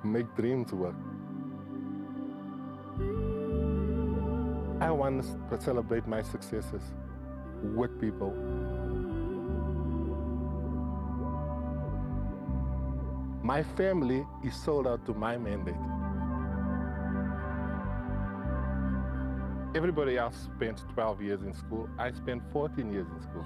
make dreams work. I want to celebrate my successes with people. My family is sold out to my mandate. Everybody else spent 12 years in school. I spent 14 years in school.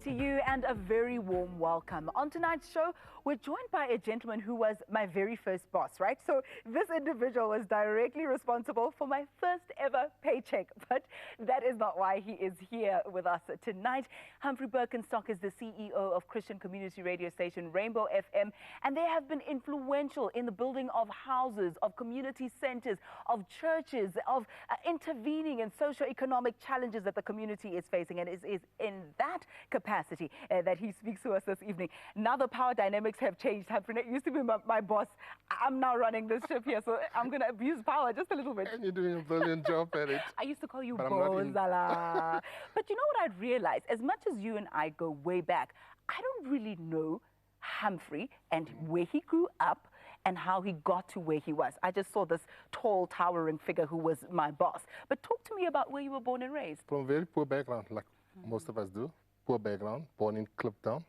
To you and a very warm welcome. On tonight's show, we're joined by a gentleman who was my very first boss, right? So this individual was directly responsible for my first ever paycheck, but that is not why he is here with us tonight. Humphrey Birkenstock is the CEO of Christian community radio station Rainbow FM, and they have been influential in the building of houses, of community centers, of churches, of intervening in socio-economic challenges that the community is facing, and is in that capacity that he speaks to us this evening. Now the power dynamics have changed. Humphrey used to be my boss. I'm now running this ship here, so I'm going to abuse power just a little bit. And you're doing a brilliant job at it. I used to call you Bozala. But you know what I'd realized? As much as you and I go way back, I don't really know Humphrey and where he grew up and how he got to where he was. I just saw this tall, towering figure who was my boss. But talk to me about where you were born and raised. From a very poor background, like most of us do. Poor background, born in Kliptown,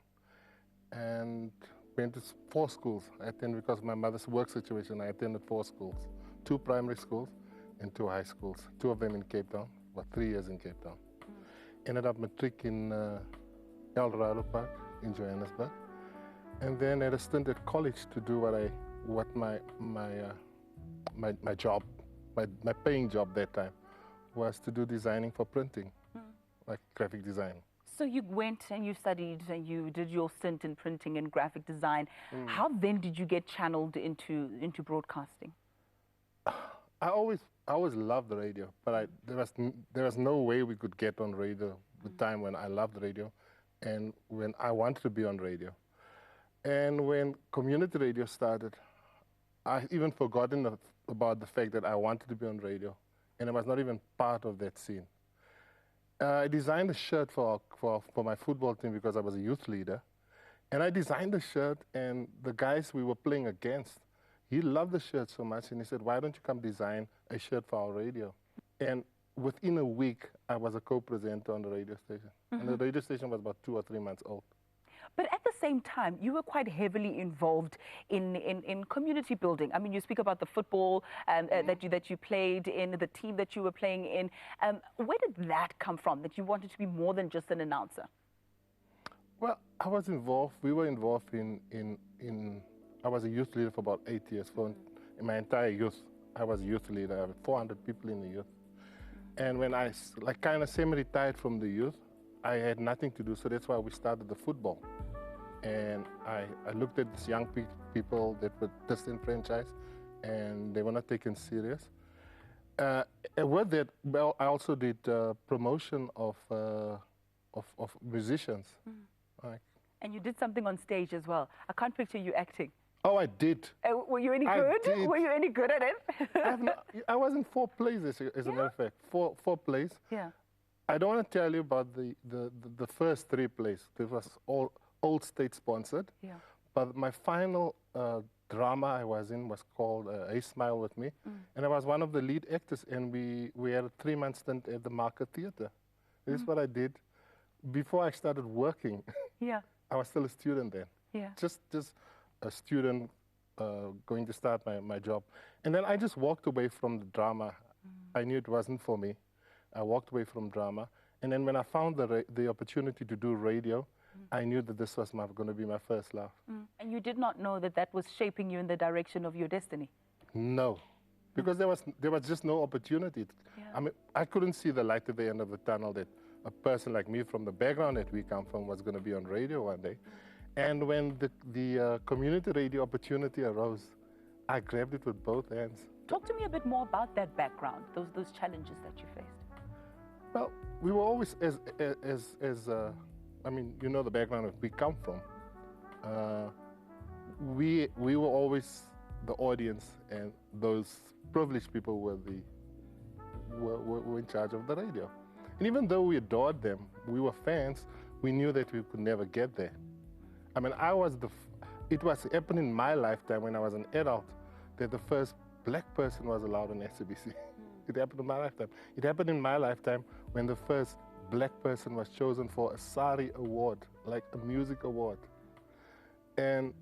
and went to 4 schools. I attended, because of my mother's work situation, I attended 4 schools, 2 primary schools and 2 high schools, 2 of them in Cape Town, about 3 years in Cape Town. Ended up matric in El Dorado Park in Johannesburg, and then had a stint at college to do my job, my paying job that time, was to do designing for printing, like graphic design. So you went and you studied and you did your stint in printing and graphic design. How then did you get channeled into broadcasting? I always loved the radio, but there was no way we could get on radio the time when I loved radio and when I wanted to be on radio. And when community radio started, I even forgotten about the fact that I wanted to be on radio, and I was not even part of that scene. I designed a shirt for my football team because I was a youth leader. And I designed the shirt, and the guys we were playing against, he loved the shirt so much, and he said, why don't you come design a shirt for our radio? And within a week, I was a co-presenter on the radio station. And the radio station was about 2 or 3 months old. But at the same time, you were quite heavily involved in community building. I mean, you speak about the football that you played in, the team that you were playing in. Where did that come from, that you wanted to be more than just an announcer? Well, I was involved. We were involved in I was a youth leader for about 8 years. In my entire youth, I was a youth leader. I had 400 people in the youth. And when I kind of semi-retired from the youth, I had nothing to do, so that's why we started the football. And I looked at these young people that were disenfranchised, and they were not taken serious. And with that, well, I also did promotion of musicians. And you did something on stage as well. I can't picture you acting. Oh, I did. Were you any good? Were you any good at it? I was in 4 plays, as a matter of fact. Four plays. Yeah. I don't want to tell you about the first 3 plays. It was all old state sponsored. Yeah. But my final drama I was in was called A Smile With Me. And I was one of the lead actors, and we had a 3-month stint at the Market Theatre. This is what I did before I started working. Yeah. I was still a student then. Yeah. Just a student going to start my job. And then I just walked away from the drama. I knew it wasn't for me. I walked away from drama. And then when I found the opportunity to do radio, I knew that this was going to be my first love. And you did not know that that was shaping you in the direction of your destiny? No, because there was just no opportunity. Yeah. I mean, I couldn't see the light at the end of the tunnel that a person like me from the background that we come from was going to be on radio one day. And when the community radio opportunity arose, I grabbed it with both hands. Talk to me a bit more about that background, those challenges that you faced. Well, we were always, I mean, you know the background that we come from. We were always the audience and those privileged people were in charge of the radio. And even though we adored them, we were fans, we knew that we could never get there. I mean, it was happening in my lifetime when I was an adult that the first black person was allowed on SABC. It happened in my lifetime. It happened in my lifetime when the first black person was chosen for a SARI award, like a music award. And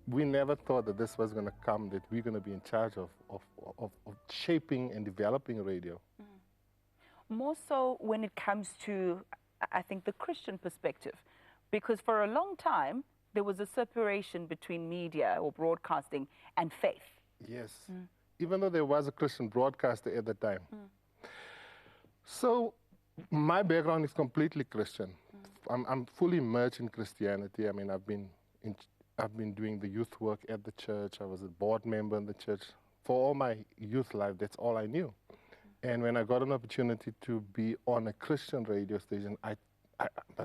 we never thought that this was going to come, that we're going to be in charge of shaping and developing radio. More so when it comes to, I think, the Christian perspective. Because for a long time, there was a separation between media or broadcasting and faith. Yes, even though there was a Christian broadcaster at the time. So my background is completely Christian. I'm fully immersed in Christianity. I mean, I've been doing the youth work at the church. I was a board member in the church. For all my youth life, that's all I knew. And when I got an opportunity to be on a Christian radio station, I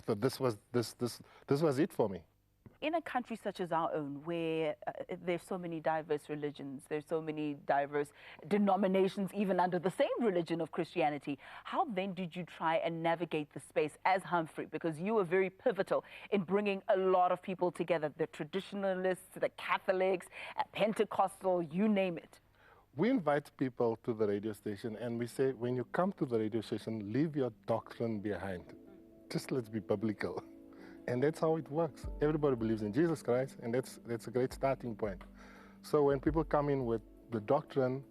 thought this was it for me. In a country such as our own, where there's so many diverse religions, there's so many diverse denominations, even under the same religion of Christianity, how then did you try and navigate the space as Humphrey? Because you were very pivotal in bringing a lot of people together, the traditionalists, the Catholics, Pentecostal, you name it. We invite people to the radio station and we say, when you come to the radio station, leave your doctrine behind. Just let's be biblical. And that's how it works. Everybody believes in Jesus Christ, and that's a great starting point. So when people come in with the doctrine,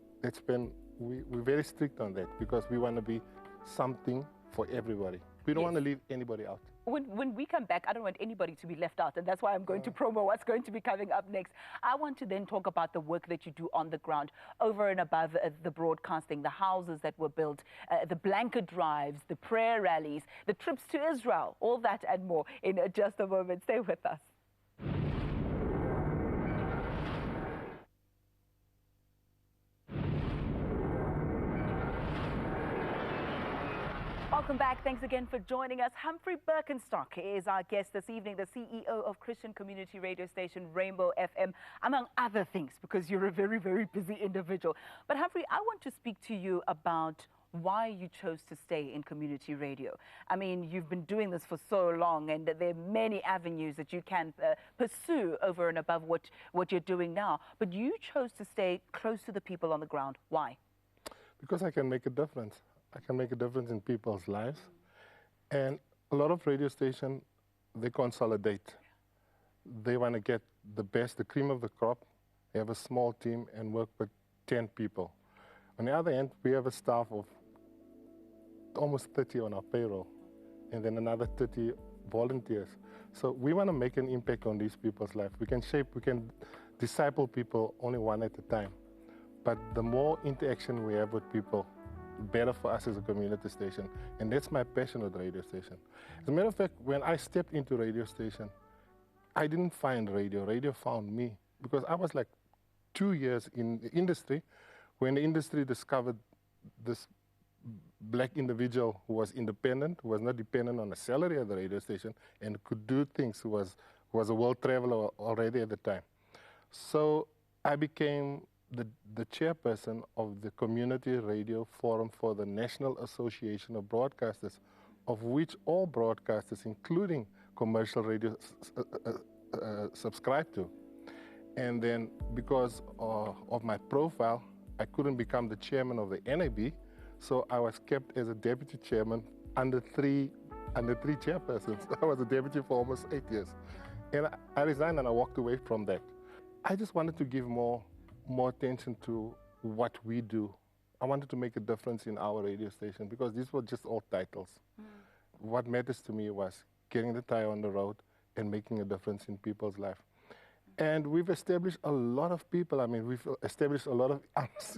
we're very strict on that because we want to be something for everybody. We don't want to leave anybody out. When we come back, I don't want anybody to be left out, and that's why I'm going to promo what's going to be coming up next. I want to then talk about the work that you do on the ground, over and above the broadcasting, the houses that were built, the blanket drives, the prayer rallies, the trips to Israel, all that and more in just a moment. Stay with us. Welcome back. Thanks again for joining us. Humphrey Birkenstock is our guest this evening, the CEO of Christian community radio station Rainbow FM, among other things, because you're a very, very busy individual. But Humphrey, I want to speak to you about why you chose to stay in community radio. I mean, you've been doing this for so long, and there are many avenues that you can pursue over and above what you're doing now. But you chose to stay close to the people on the ground. Why? Because I can make a difference. I can make a difference in people's lives. And a lot of radio stations, they consolidate. They want to get the best, the cream of the crop. They have a small team and work with 10 people. On the other hand, we have a staff of almost 30 on our payroll, and then another 30 volunteers. So we want to make an impact on these people's life. We can disciple people only one at a time. But the more interaction we have with people, better for us as a community station. And that's my passion with the radio station. As a matter of fact, when I stepped into radio station, I didn't find radio. Radio found me, because I was like 2 years in the industry when the industry discovered this black individual who was independent, who was not dependent on a salary at the radio station, and could do things, who was a world traveler already at the time. So I became the chairperson of the Community Radio Forum for the National Association of Broadcasters, of which all broadcasters, including commercial radio, subscribe to. And then because of my profile, I couldn't become the chairman of the NAB, so I was kept as a deputy chairman under three chairpersons. I was a deputy for almost 8 years. And I resigned and I walked away from that. I just wanted to give more attention to what we do. I wanted to make a difference in our radio station, because these were just all titles. What matters to me was getting the tire on the road and making a difference in people's life. And we've established a lot of people. I mean, we've established a lot of...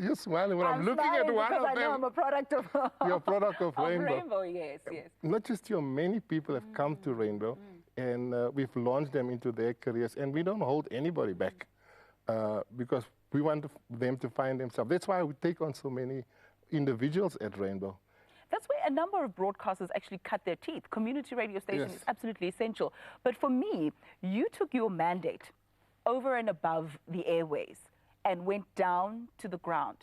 You're smiling when I'm looking at one of them. I know I'm a product of... You're a product of Rainbow. Rainbow, yes. Not just you, many people have come to Rainbow, and we've launched them into their careers, and we don't hold anybody back, because we want them to find themselves. That's why we take on so many individuals at Rainbow. That's where a number of broadcasters actually cut their teeth. Community radio station is absolutely essential. But for me, you took your mandate over and above the airways and went down to the ground,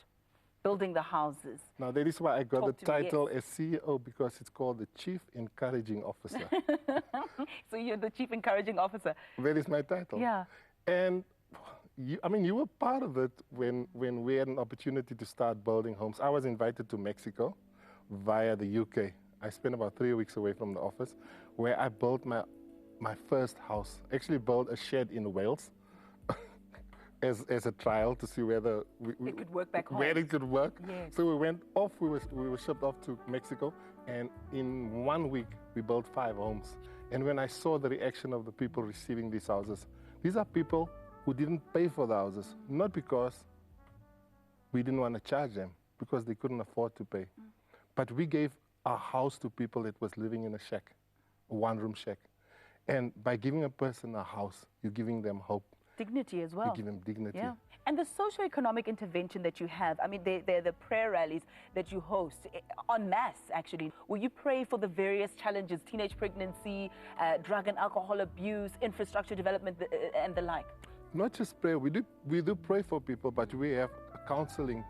building the houses. Now, that is why I got the Talk to me, title as CEO, because it's called the Chief Encouraging Officer. So you're the Chief Encouraging Officer. That is my title. Yeah. And you were part of it when we had an opportunity to start building homes. I was invited to Mexico via the UK. I spent about 3 weeks away from the office, where I built my first house. Actually built a shed in Wales as a trial to see whether it could work back home. Where it could work. Yes. So we went off. We were shipped off to Mexico, and in 1 week we built 5 homes. And when I saw the reaction of the people receiving these houses, these are people who didn't pay for the houses, not because we didn't want to charge them, because they couldn't afford to pay. But we gave a house to people that was living in a shack, a one-room shack. And by giving a person a house, you're giving them hope. Dignity as well. You give them dignity. Yeah. And the socio-economic intervention that you have, I mean, they're the prayer rallies that you host en masse, actually, where you pray for the various challenges, teenage pregnancy, drug and alcohol abuse, infrastructure development, and the like. Not just prayer, we do pray for people, but we have counseling.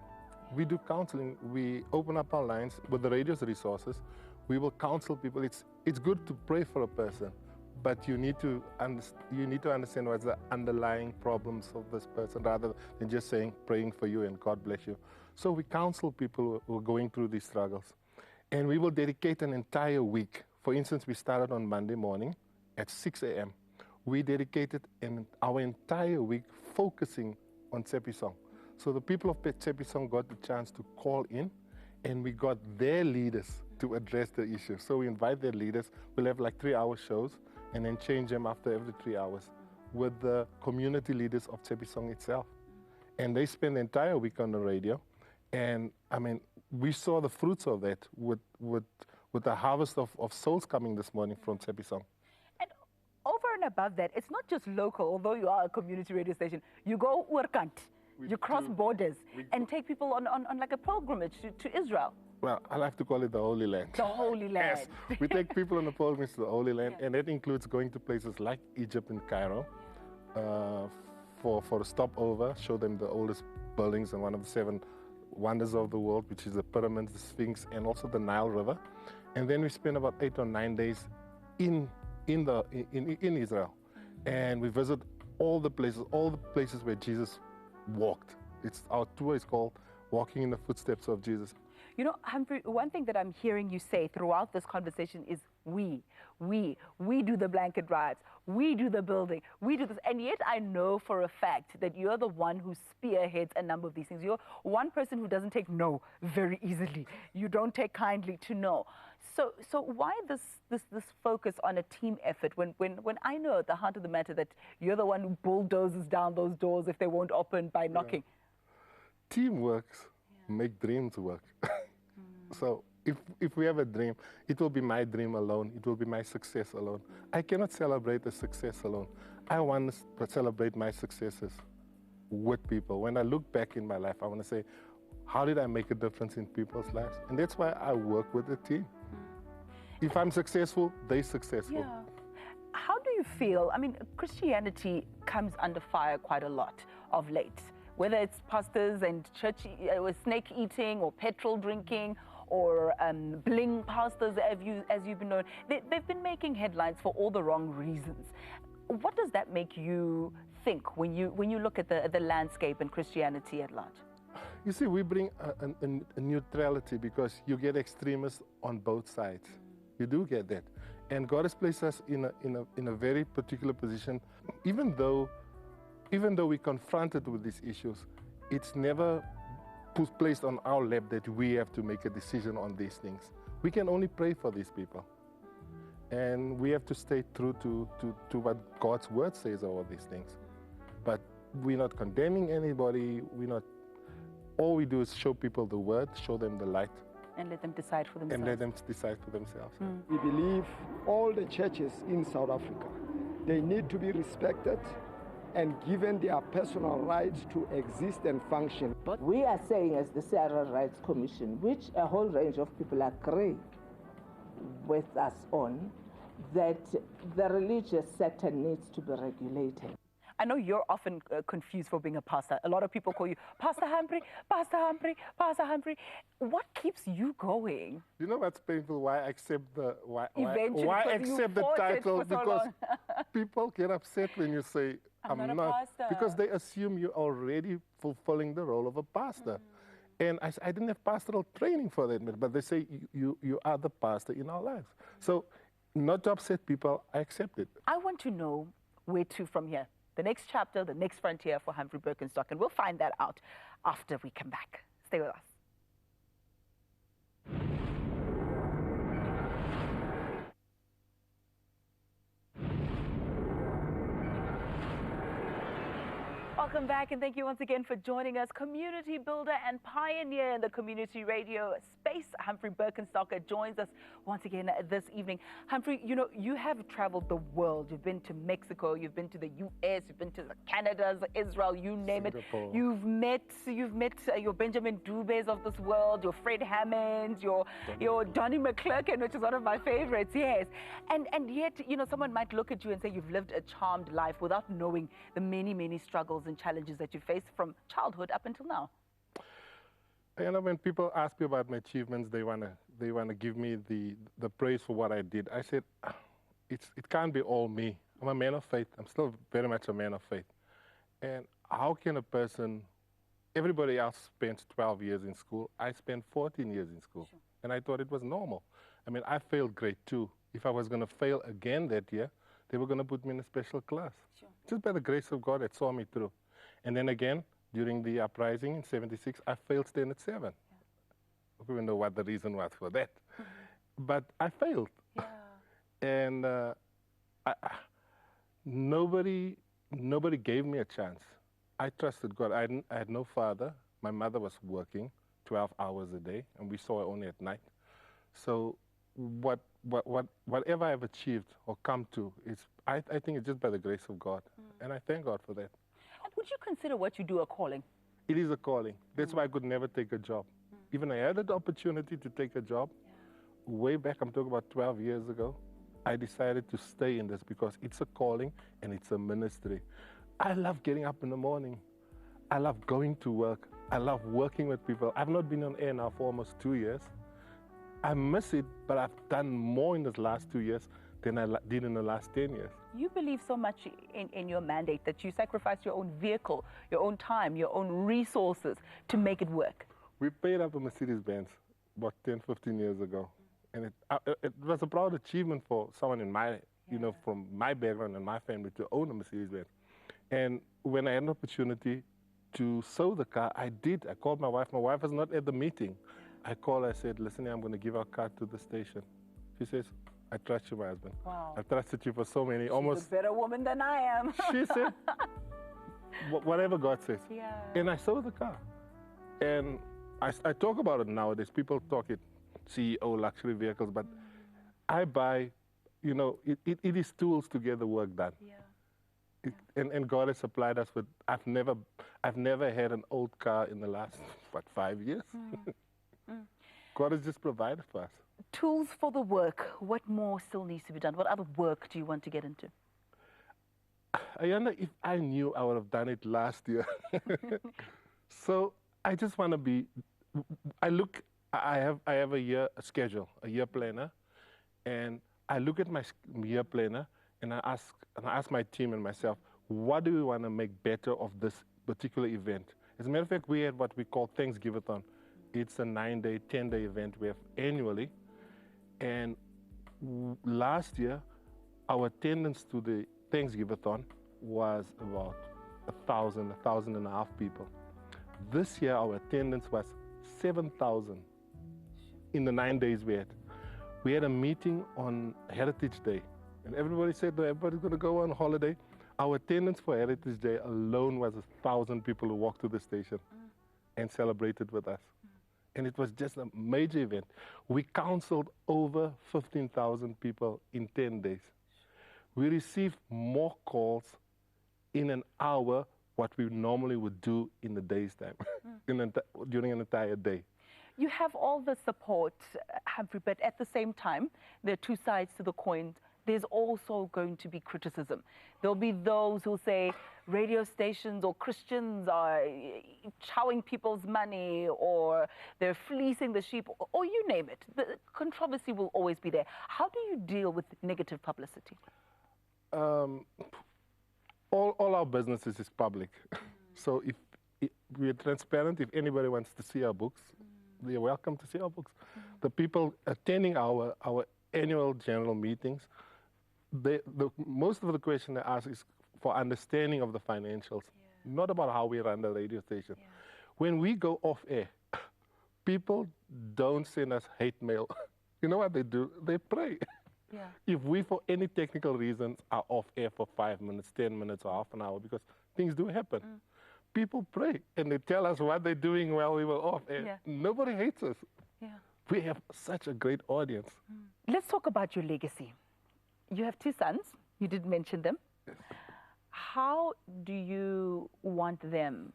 We do counseling. We open up our lines with the radio's resources. We will counsel people. It's good to pray for a person, but you need to understand what's the underlying problems of this person, rather than just saying, praying for you and God bless you. So we counsel people who are going through these struggles. And we will dedicate an entire week. For instance, we started on Monday morning at 6 a.m. We dedicated our entire week focusing on Tsepisong. So the people of Tsepisong got the chance to call in, and we got their leaders to address the issue. So we invite their leaders. We'll have like 3-hour shows, and then change them after every 3 hours with the community leaders of Tsepisong itself. And they spend the entire week on the radio. And I mean, we saw the fruits of that with the harvest of souls coming this morning from Tsepisong. And over and above that, it's not just local, although you are a community radio station. You go Urkant, you cross borders and take people on like a pilgrimage to Israel. Well, I like to call it the Holy Land. The Holy Land. Yes, we take people on a pilgrimage to the Holy Land, and that includes going to places like Egypt and Cairo for a stopover, show them the oldest buildings and one of the 7 wonders of the world, which is the pyramids, the Sphinx, and also the Nile River. And then we spend about 8 or 9 days in Israel, and we visit all the places where Jesus walked. Our tour is called Walking in the Footsteps of Jesus. You know, Humphrey, one thing that I'm hearing you say throughout this conversation is we do the blanket drives, we do the building, we do this. And yet I know for a fact that you're the one who spearheads a number of these things. You're one person who doesn't take no very easily. You don't take kindly to no. So why this focus on a team effort when I know at the heart of the matter that you're the one who bulldozes down those doors if they won't open by knocking? Teamwork make dreams work. So if we have a dream, it will be my dream alone. It will be my success alone. I cannot celebrate a success alone. I want to celebrate my successes with people. When I look back in my life, I want to say, how did I make a difference in people's lives? And that's why I work with a team. If I'm successful, they're successful. Yeah. How do you feel? I mean, Christianity comes under fire quite a lot of late, whether it's pastors and church, snake eating or petrol drinking or bling pastors, as you've been known. They've been making headlines for all the wrong reasons. What does that make you think when you look at the landscape and Christianity at large? You see, we bring a neutrality because you get extremists on both sides. You do get that. And God has placed us in a very particular position. Even though we're confronted with these issues, it's never placed on our lap that we have to make a decision on these things. We can only pray for these people. And we have to stay true to what God's word says about these things. But we're not condemning anybody. All we do is show people the word, show them the light. And let them decide for themselves. And let them decide for themselves. We believe all the churches in South Africa, they need to be respected and given their personal rights to exist and function. But we are saying as the Civil Rights Commission, which a whole range of people agree with us on, that the religious sector needs to be regulated. I know you're often confused for being a pastor. A lot of people call you Pastor Humphrey, Pastor Humphrey, Pastor Humphrey. What keeps you going? You know what's painful? Why I accept the why accept the title? so Because people get upset when you say I'm not a pastor. because they assume you're already fulfilling the role of a pastor. And I didn't have pastoral training for that, but they say you are the pastor in our lives. So not to upset people, I accept it. I want to know where to from here. The next chapter, the next frontier for Humphrey Birkenstock, and we'll find that out after we come back. Stay with us. Welcome back, and thank you once again for joining us. Community builder and pioneer in the community radio space, Humphrey Birkenstock joins us once again this evening. Humphrey, you know, you have traveled the world. You've been to Mexico, you've been to the US, you've been to the Canadas, Israel, you name Singapore. It. You've met your Benjamin Dubes of this world, your Fred Hammonds, your Donnie McClurkin, which is one of my favorites, yes. And yet, you know, someone might look at you and say you've lived a charmed life without knowing the many, many struggles and challenges that you faced from childhood up until now. You know, when people ask me about my achievements, they wanna give me the praise for what I did. I said, it can't be all me. I'm a man of faith. I'm still very much a man of faith. And how can a person? Everybody else spent 12 years in school. I spent 14 years in school, sure. And I thought it was normal. I mean, I failed grade 2. If I was going to fail again that year, they were going to put me in a special class. Sure. Just by the grace of God, that saw me through. And then again, during the uprising in '76, I failed standard 7. Yeah. I don't even know what the reason was for that. But I failed. Yeah. And nobody gave me a chance. I trusted God. I had no father. My mother was working 12 hours a day, and we saw her only at night. So whatever I've achieved or come to, I think it's just by the grace of God. And I thank God for that. And would you consider what you do a calling? It is a calling. That's why I could never take a job. Even I had the opportunity to take a job. Way back, I'm talking about 12 years ago, I decided to stay in this because it's a calling and it's a ministry. I love getting up in the morning. I love going to work. I love working with people. I've not been on air now for almost 2 years. I miss it, but I've done more in the last 2 years than I did in the last 10 years. You believe so much in your mandate that you sacrifice your own vehicle, your own time, your own resources to make it work. We paid up a Mercedes-Benz about 10, 15 years ago. And it was a proud achievement for someone in my, you know, from my background and my family to own a Mercedes-Benz. And when I had an opportunity to sew the car, I did. I called my wife. My wife was not at the meeting. I called her, I said, listen, I'm going to give our car to the station. She says, I trust you, my husband. Wow. I've trusted you for so many, She's almost. a better woman than I am. She said, whatever God says. Yeah. And I sold the car. And I talk about it nowadays. People talk it, CEO, luxury vehicles, but I buy, you know, it is tools to get the work done. Yeah. And God has supplied us with, I've never had an old car in the last, 5 years? God has just provided for us. Tools for the work. What more still needs to be done? What other work do you want to get into? Ayanda, if I knew, I would have done it last year. So I just want to be, I have a year schedule, a year planner, and I look at my year planner and I ask my team and myself, what do we want to make better of this particular event? As a matter of fact, we had what we call Thanksgiving-a-thon. It's a 9-day, 10-day event we have annually. And last year, our attendance to the Thanksgiving-a-thon was about 1,500 people. This year, our attendance was 7,000 in the 9 days we had. We had a meeting on Heritage Day, and everybody said, no, everybody's going to go on holiday. Our attendance for Heritage Day alone was 1,000 people who walked to the station and celebrated with us. And it was just a major event. We counseled over 15,000 people in 10 days. We received more calls in an hour what we normally would do in the day's time, during an entire day. You have all the support, Humphrey, but at the same time, there are two sides to the coin. there's also going to be criticism. There'll be those who'll say radio stations or Christians are chowing people's money, or they're fleecing the sheep, or you name it. The controversy will always be there. How do you deal with negative publicity? All our businesses is public. So if we're transparent, if anybody wants to see our books, they're welcome to see our books. The people attending our annual general meetings, most of the question they ask is for understanding of the financials, not about how we run the radio station. When we go off air, people don't send us hate mail. You know what they do? They pray. If we, for any technical reasons, are off air for 5 minutes, 10 minutes, or half an hour, because things do happen, people pray and they tell us what they're doing while we were off air. Nobody hates us. We have such a great audience. Let's talk about your legacy. You have 2 sons. You did mention them. How do you want them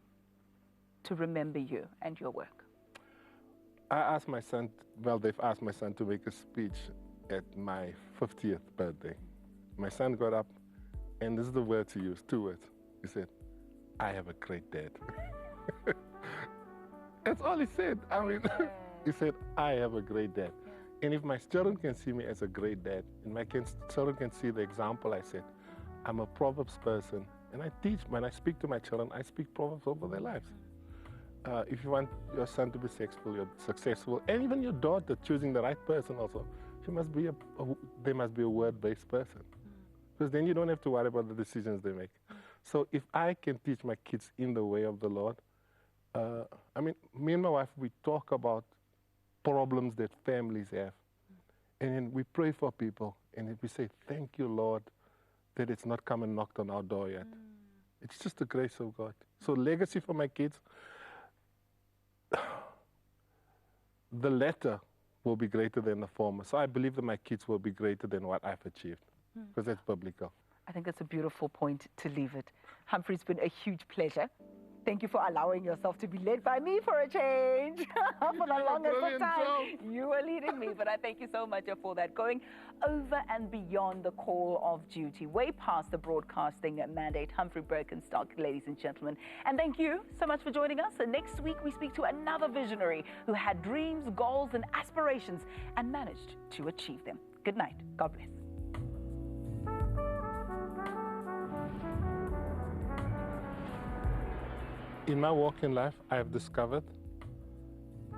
to remember you and your work? I asked my son, well, they've asked my son to make a speech at my 50th birthday. My son got up, and this is the words he used, 2 words. He said, "I have a great dad." That's all he said. I mean, he said, "I have a great dad." And if my children can see me as a great dad, and my children can see the example I set, I'm a Proverbs person, and I teach, when I speak to my children, I speak Proverbs over their lives. If you want your son to be successful, and even your daughter choosing the right person also, they must be a word-based person. Because then you don't have to worry about the decisions they make. So if I can teach my kids in the way of the Lord, I mean, me and my wife, we talk about problems that families have. And then we pray for people, and then we say, "Thank you, Lord, that it's not come and knocked on our door yet." It's just the grace of God. So legacy for my kids, the latter will be greater than the former. So I believe that my kids will be greater than what I've achieved, because that's biblical. I think that's a beautiful point to leave it. Humphrey, it's been a huge pleasure. Thank you for allowing yourself to be led by me for a change. For the longest of time, you were leading me, but I thank you so much for that. Going over and beyond the call of duty, way past the broadcasting mandate. Humphrey Birkenstock, ladies and gentlemen. And thank you so much for joining us. And next week, we speak to another visionary who had dreams, goals, and aspirations and managed to achieve them. Good night. God bless. In my walk in life, I have discovered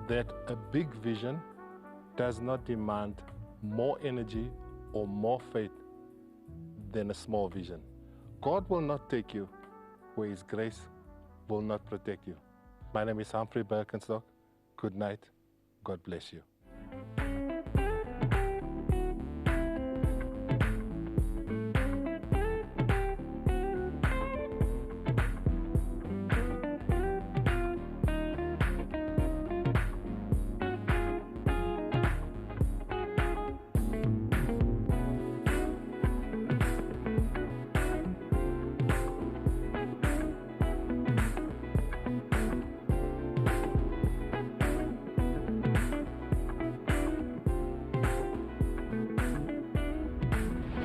that a big vision does not demand more energy or more faith than a small vision. God will not take you where His grace will not protect you. My name is Humphrey Birkenstock. Good night. God bless you.